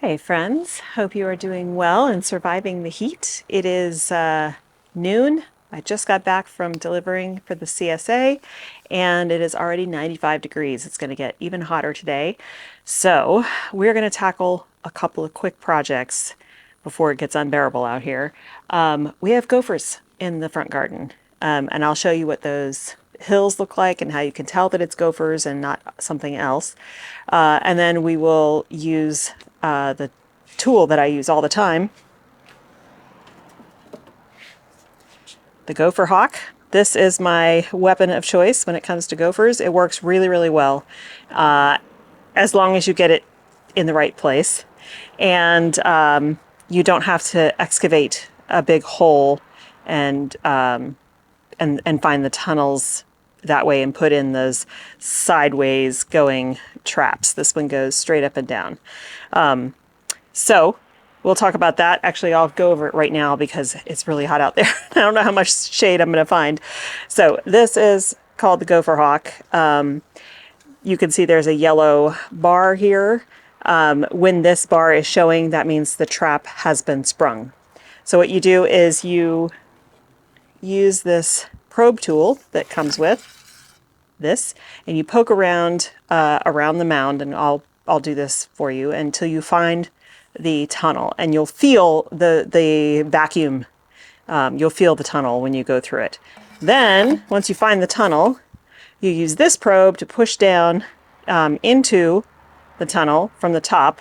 Hey friends, hope you are doing well and surviving the heat. It is noon. I just got back from delivering for the CSA and it is already 95 degrees. It's going to get even hotter today. So we're going to tackle a couple of quick projects before it gets unbearable out here. We have gophers in the front garden, and I'll show you what those hills look like and how you can tell that it's gophers and not something else. And then we will use the tool that I use all the time, the gopher hawk. This is my weapon of choice when it comes to gophers. It works really, really well, as long as you get it in the right place. And you don't have to excavate a big hole and find the tunnels that way and put in those sideways going traps. This one goes straight up and down. So we'll talk about that. Actually, I'll go over it right now because it's really hot out there. I don't know how much shade I'm going to find. So this is called the Gopher Hawk. You can see there's a yellow bar here. When this bar is showing, that means the trap has been sprung. So what you do is you use this probe tool that comes with this, and you poke around around the mound, and I'll do this for you until you find the tunnel, and you'll feel the vacuum. You'll feel the tunnel when you go through it. Then once you find the tunnel, you use this probe to push down into the tunnel from the top,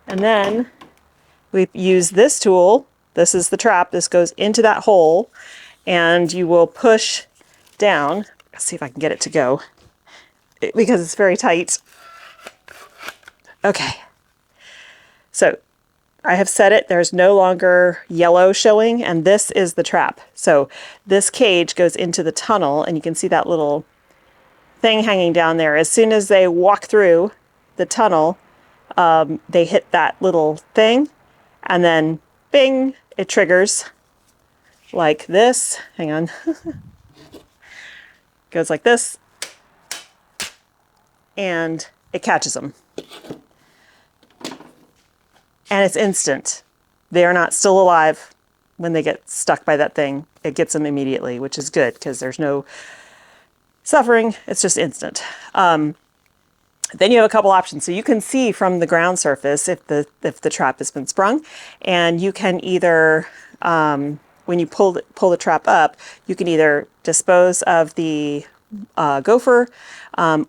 and then we use this tool. This is the trap. This goes into that hole, and you will push down. Let's see if I can get it to go because it's very tight. Okay. So I have set it. There's no longer yellow showing, and this is the trap. So this cage goes into the tunnel, and you can see that little thing hanging down there. As soon as they walk through the tunnel, they hit that little thing, and then bing, it triggers like this. Hang on. Goes like this, and it catches them. And it's instant. They are not still alive when they get stuck by that thing. It gets them immediately, which is good because there's no suffering. It's just instant. Then you have a couple options. So you can see from the ground surface if the trap has been sprung, and you can either when you pull the trap up, you can either dispose of the gopher,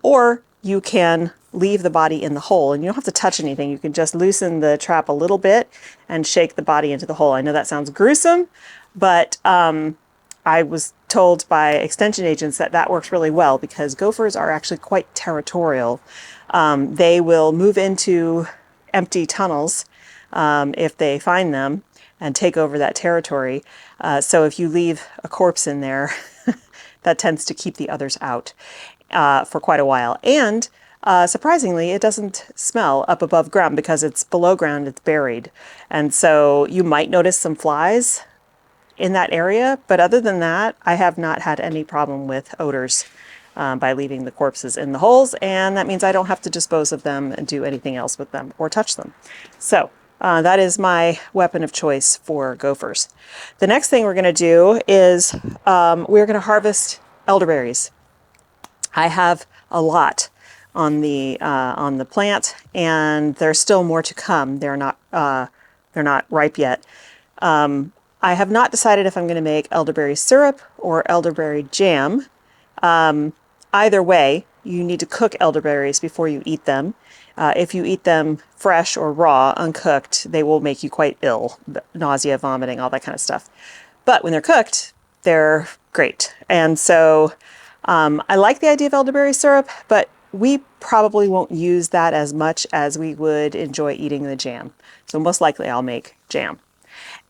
or you can leave the body in the hole, and you don't have to touch anything. You can just loosen the trap a little bit and shake the body into the hole. I know that sounds gruesome, but I was told by extension agents that that works really well because gophers are actually quite territorial. They will move into empty tunnels if they find them and take over that territory. So if you leave a corpse in there, that tends to keep the others out for quite a while. And surprisingly, it doesn't smell up above ground because it's below ground, it's buried. And so you might notice some flies in that area, but other than that, I have not had any problem with odors by leaving the corpses in the holes, and that means I don't have to dispose of them and do anything else with them or touch them. So that is my weapon of choice for gophers. The next thing we're going to do is we're going to harvest elderberries. I have a lot on the plant, and there's still more to come. They're not ripe yet. I have not decided if I'm going to make elderberry syrup or elderberry jam. Either way, you need to cook elderberries before you eat them. If you eat them fresh or raw, uncooked, they will make you quite ill, nausea, vomiting, all that kind of stuff. But when they're cooked, they're great. And so I like the idea of elderberry syrup, but we probably won't use that as much as we would enjoy eating the jam. So most likely I'll make jam.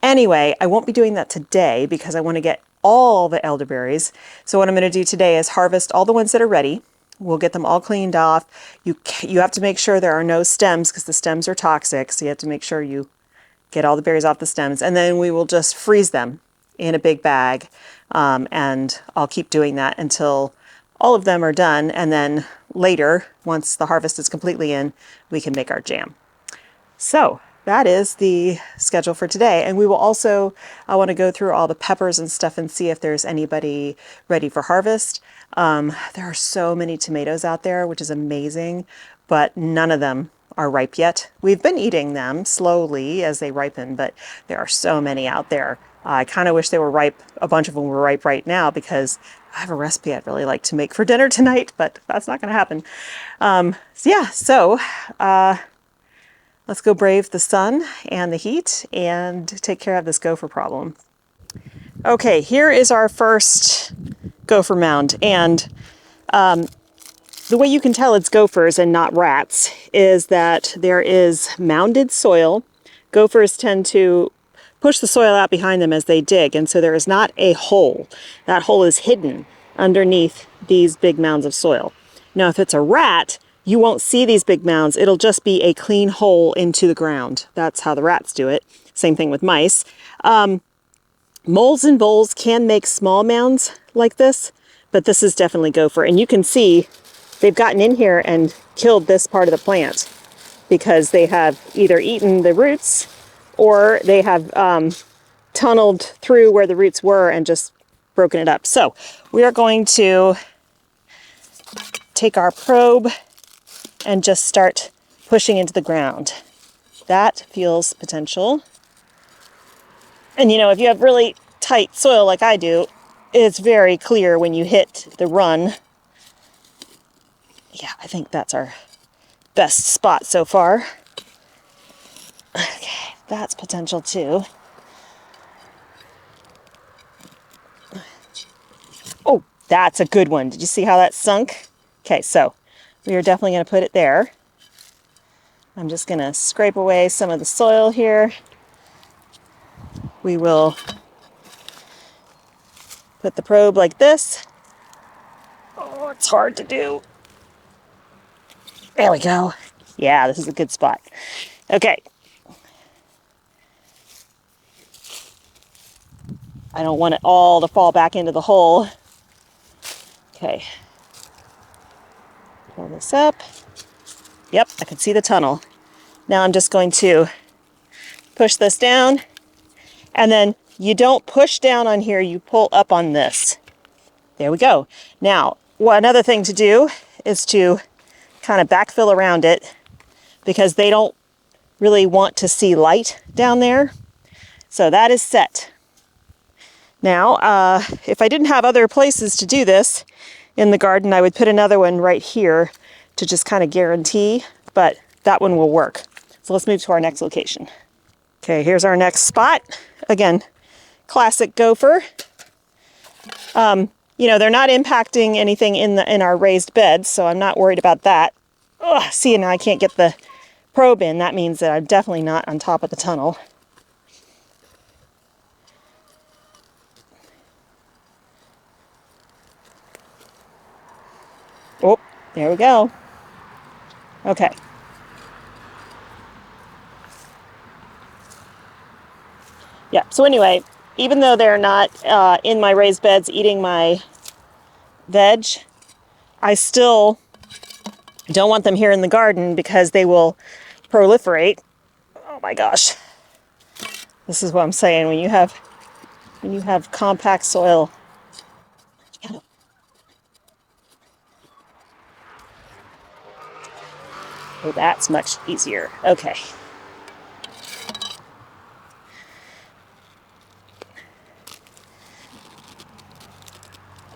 Anyway, I won't be doing that today because I want to get all the elderberries. So what I'm going to do today is harvest all the ones that are ready. We'll get them all cleaned off. You have to make sure there are no stems because the stems are toxic. So you have to make sure you get all the berries off the stems. And then we will just freeze them in a big bag. And I'll keep doing that until all of them are done. And then later, once the harvest is completely in, we can make our jam. So that is the schedule for today. And we will also, I want to go through all the peppers and stuff and see if there's anybody ready for harvest. There are so many tomatoes out there, which is amazing, but none of them are ripe yet. We've been eating them slowly as they ripen, but there are so many out there. I kind of wish they were ripe. A bunch of them were ripe right now because I have a recipe I'd really like to make for dinner tonight, but that's not going to happen. Let's go brave the sun and the heat and take care of this gopher problem. Okay, here is our first gopher mound. And the way you can tell it's gophers and not rats is that there is mounded soil. Gophers tend to push the soil out behind them as they dig, and so there is not a hole. That hole is hidden underneath these big mounds of soil. Now, if it's a rat, you won't see these big mounds. It'll just be a clean hole into the ground. That's how the rats do it. Same thing with mice. Moles and voles can make small mounds like this, but this is definitely gopher. And you can see they've gotten in here and killed this part of the plant because they have either eaten the roots or they have tunneled through where the roots were and just broken it up. So we are going to take our probe and just start pushing into the ground. That feels potential. And you know, if you have really tight soil like I do, it's very clear when you hit the run. Yeah, I think that's our best spot so far. Okay, that's potential too. Oh, that's a good one. Did you see how that sunk? Okay, so we are definitely going to put it there. I'm just going to scrape away some of the soil here. We will put the probe like this. Oh, it's hard to do. There we go. Yeah, this is a good spot. Okay. I don't want it all to fall back into the hole. Okay. Pull this up. Yep, I can see the tunnel. Now I'm just going to push this down. And then you don't push down on here, you pull up on this. There we go. Now, another thing to do is to kind of backfill around it because they don't really want to see light down there. So that is set. Now, if I didn't have other places to do this in the garden, I would put another one right here to just kind of guarantee, but that one will work. So let's move to our next location. Okay, here's our next spot. Again, classic gopher. You know, they're not impacting anything in our raised beds, so I'm not worried about that. Ugh, see, now I can't get the probe in. That means that I'm definitely not on top of the tunnel. Oh, there we go. Okay. Yeah, so anyway, even though they're not in my raised beds eating my veg, I still don't want them here in the garden because they will proliferate. Oh my gosh. This is what I'm saying. When you have compact soil. Oh, that's much easier. Okay.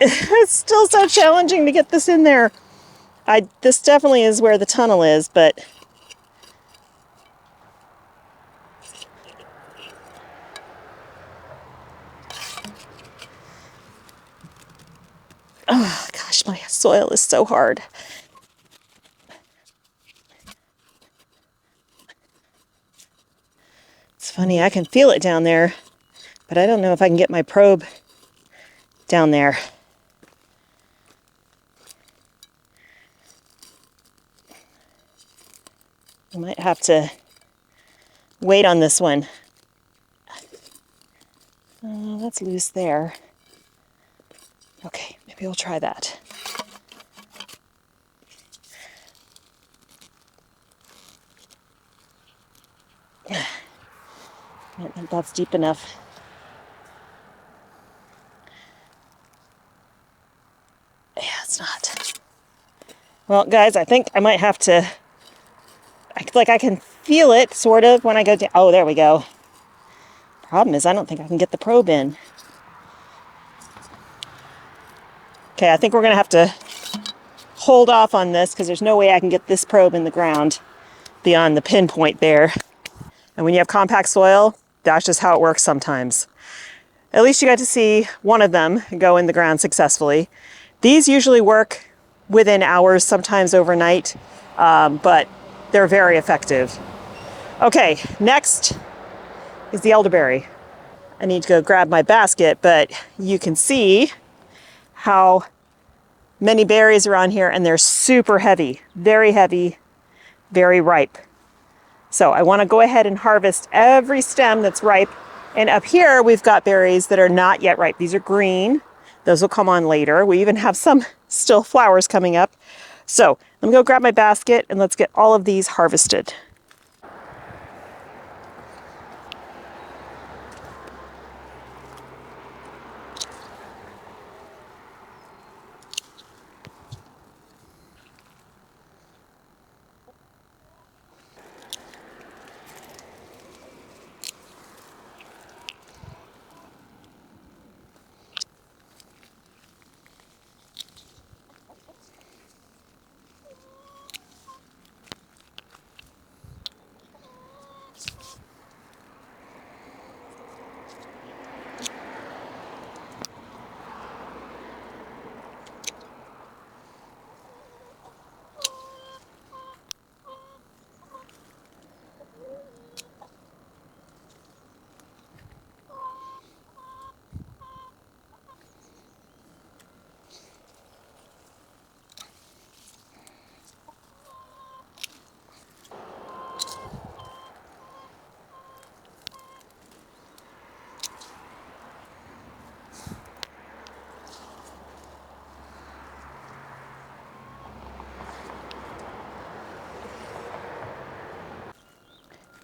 It's still so challenging to get this in there. This definitely is where the tunnel is, but oh gosh, my soil is so hard. It's funny, I can feel it down there, but I don't know if I can get my probe down there. I might have to wait on this one. That's loose there. Okay, maybe we'll try that. I don't think that's deep enough. Yeah, it's not. Well, guys, I think I might have to, like I can feel it sort of when I go down. Oh, there we go. Problem is, I don't think I can get the probe in. Okay, I think we're gonna have to hold off on this because there's no way I can get this probe in the ground beyond the pinpoint there. And when you have compact soil, that's just how it works sometimes. At least you got to see one of them go in the ground successfully. These usually work within hours, sometimes overnight, but they're very effective. Okay, next is the elderberry. I need to go grab my basket, but you can see how many berries are on here, and they're super heavy, very ripe. So I want to go ahead and harvest every stem that's ripe. And up here, we've got berries that are not yet ripe. These are green. Those will come on later. We even have some still flowers coming up. So let me go grab my basket and let's get all of these harvested.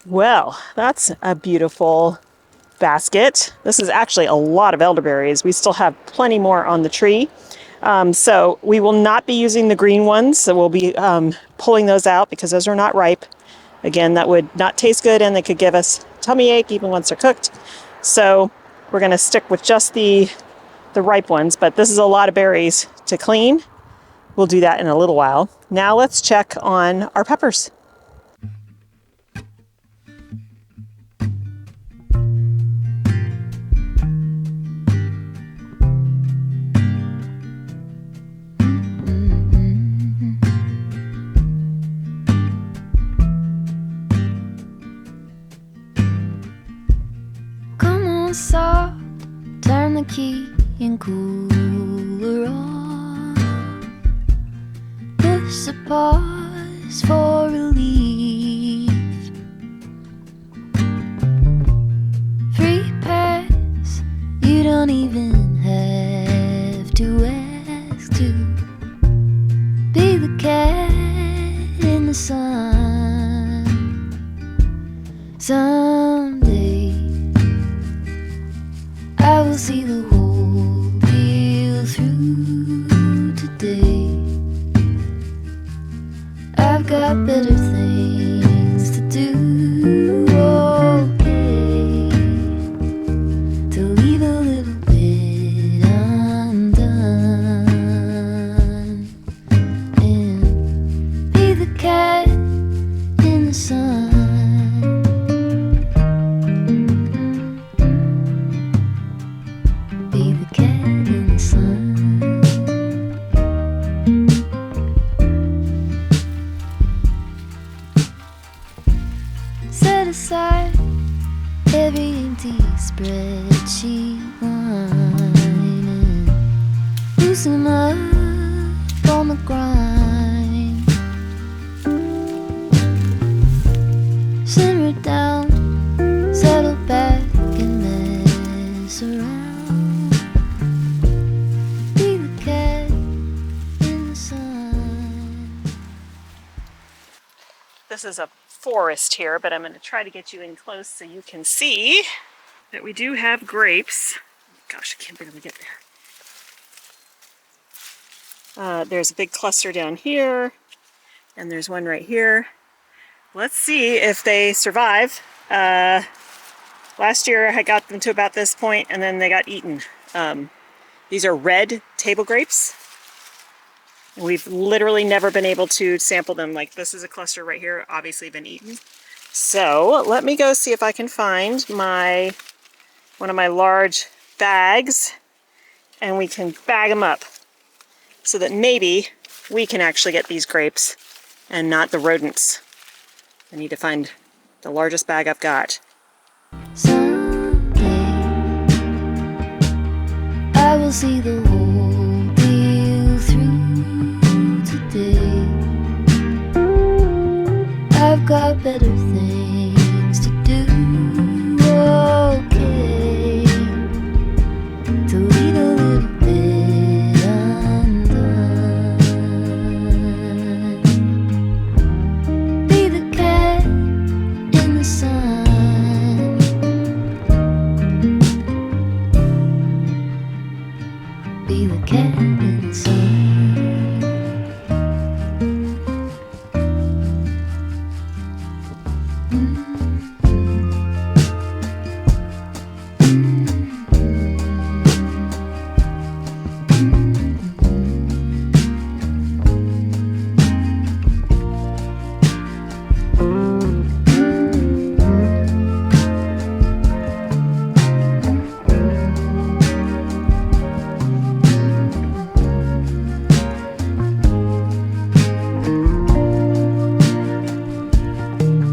Well, that's a beautiful basket. This is actually a lot of elderberries. We still have plenty more on the tree. So we will not be using the green ones. So we'll be pulling those out because those are not ripe. Again, that would not taste good and they could give us tummy ache even once they're cooked. So we're going to stick with just the ripe ones, but this is a lot of berries to clean. We'll do that in a little while. Now let's check on our peppers. Soft, turn the key and cooler on. Push the pause for relief. Free pass, you don't even have to ask to be the cat in the sun. Someday I will see the whole deal through today. I've got better things to do, okay, to leave a little bit undone and be the cat in the sun. Set aside every empty spreadsheet line and loosen up on the grind. Simmer down, settle back and mess around. Be the cat in the sun. This is a forest here, but I'm going to try to get you in close so you can see that we do have grapes. Gosh, I can't barely get there. There's a big cluster down here, and there's one right here. Let's see if they survive. Last year I got them to about this point, and then they got eaten. These are red table grapes. And we've literally never been able to sample them. Like, this is a cluster right here, obviously been eaten. So let me go see if I can find one of my large bags, and we can bag them up so that maybe we can actually get these grapes and not the rodents. I need to find the largest bag I've got. Someday I will see the whole deal through. Today I've got better things to do. Okay, to lead a little bit undone. Be the cat in the sun. Be the cat in the sun.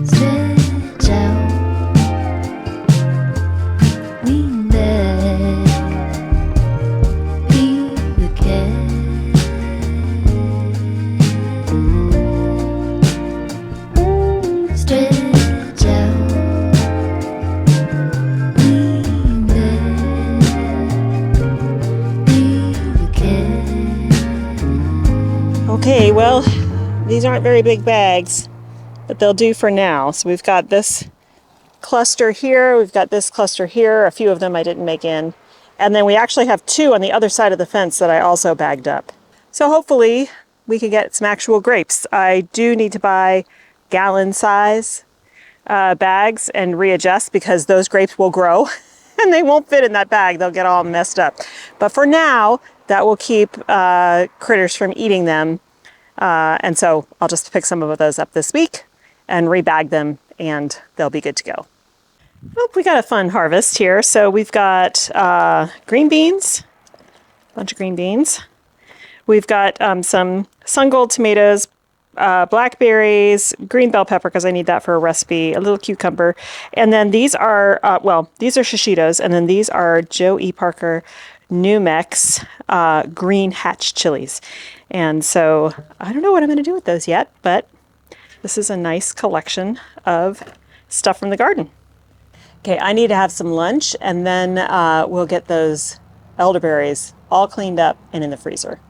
Stretch out, lean back, be the cat. Stretch out, lean back, be the cat. Okay, well, these aren't very big bags, but they'll do for now. So we've got this cluster here, we've got this cluster here, a few of them I didn't make in, and then we actually have two on the other side of the fence that I also bagged up. So hopefully we can get some actual grapes. I do need to buy gallon size bags and readjust, because those grapes will grow and they won't fit in that bag. They'll get all messed up. But for now, that will keep critters from eating them. And so I'll just pick some of those up this week and rebag them, and they'll be good to go. Oh, we got a fun harvest here. So we've got green beans, a bunch of green beans. We've got some sun gold tomatoes, blackberries, green bell pepper, because I need that for a recipe, a little cucumber. And then these are, these are shishitos, and then these are Joe E. Parker New Mex green hatch chilies. And so I don't know what I'm going to do with those yet, but this is a nice collection of stuff from the garden. Okay, I need to have some lunch, and then we'll get those elderberries all cleaned up and in the freezer.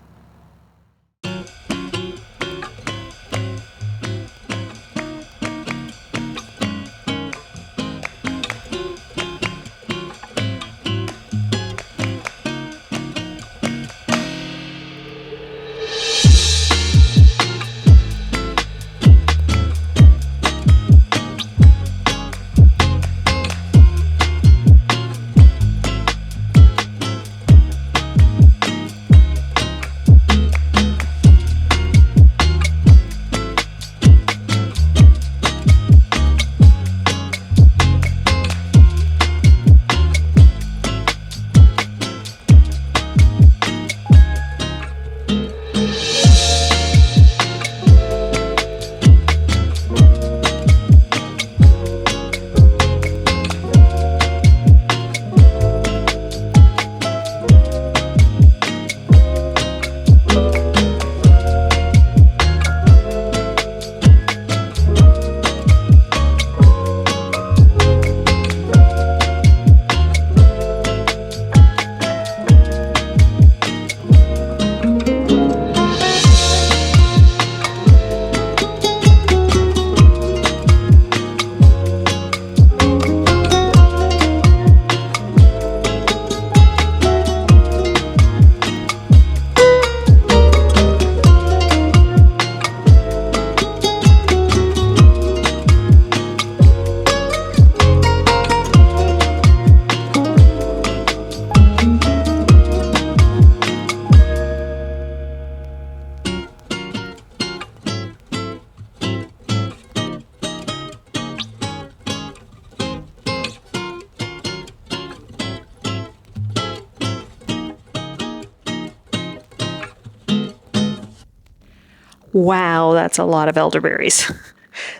Wow, that's a lot of elderberries.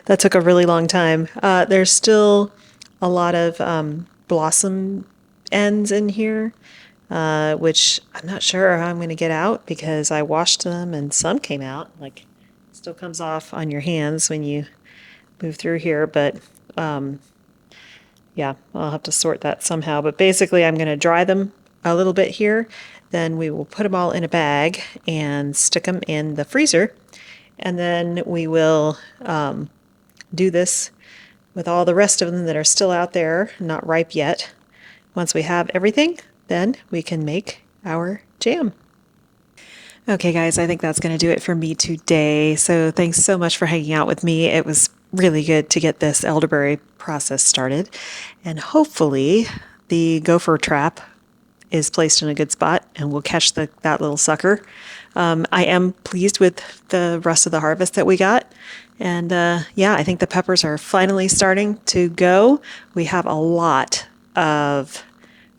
That took a really long time. There's still a lot of blossom ends in here, which I'm not sure how I'm going to get out because I washed them and some came out. Like, still comes off on your hands when you move through here, but yeah, I'll have to sort that somehow. But basically, I'm going to dry them a little bit here. Then we will put them all in a bag and stick them in the freezer. And then we will do this with all the rest of them that are still out there, not ripe yet. Once we have everything, then we can make our jam. Okay, guys, I think that's going to do it for me today. So thanks so much for hanging out with me. It was really good to get this elderberry process started. And hopefully the gopher trap is placed in a good spot and we'll catch that little sucker. I am pleased with the rest of the harvest that we got. And yeah, I think the peppers are finally starting to go. We have a lot of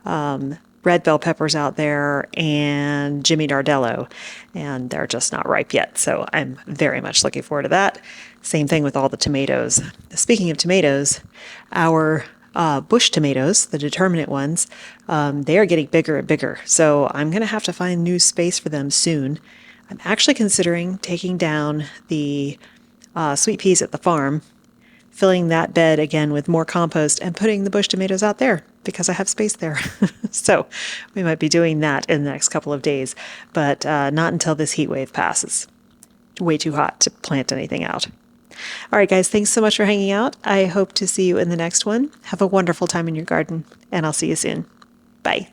red bell peppers out there and Jimmy Nardello, and they're just not ripe yet. So I'm very much looking forward to that. Same thing with all the tomatoes. Speaking of tomatoes, our bush tomatoes, the determinate ones, they are getting bigger and bigger. So I'm going to have to find new space for them soon. I'm actually considering taking down the sweet peas at the farm, filling that bed again with more compost and putting the bush tomatoes out there because I have space there. So we might be doing that in the next couple of days, but not until this heat wave passes. Way too hot to plant anything out. All right, guys, thanks so much for hanging out. I hope to see you in the next one. Have a wonderful time in your garden, and I'll see you soon. Bye.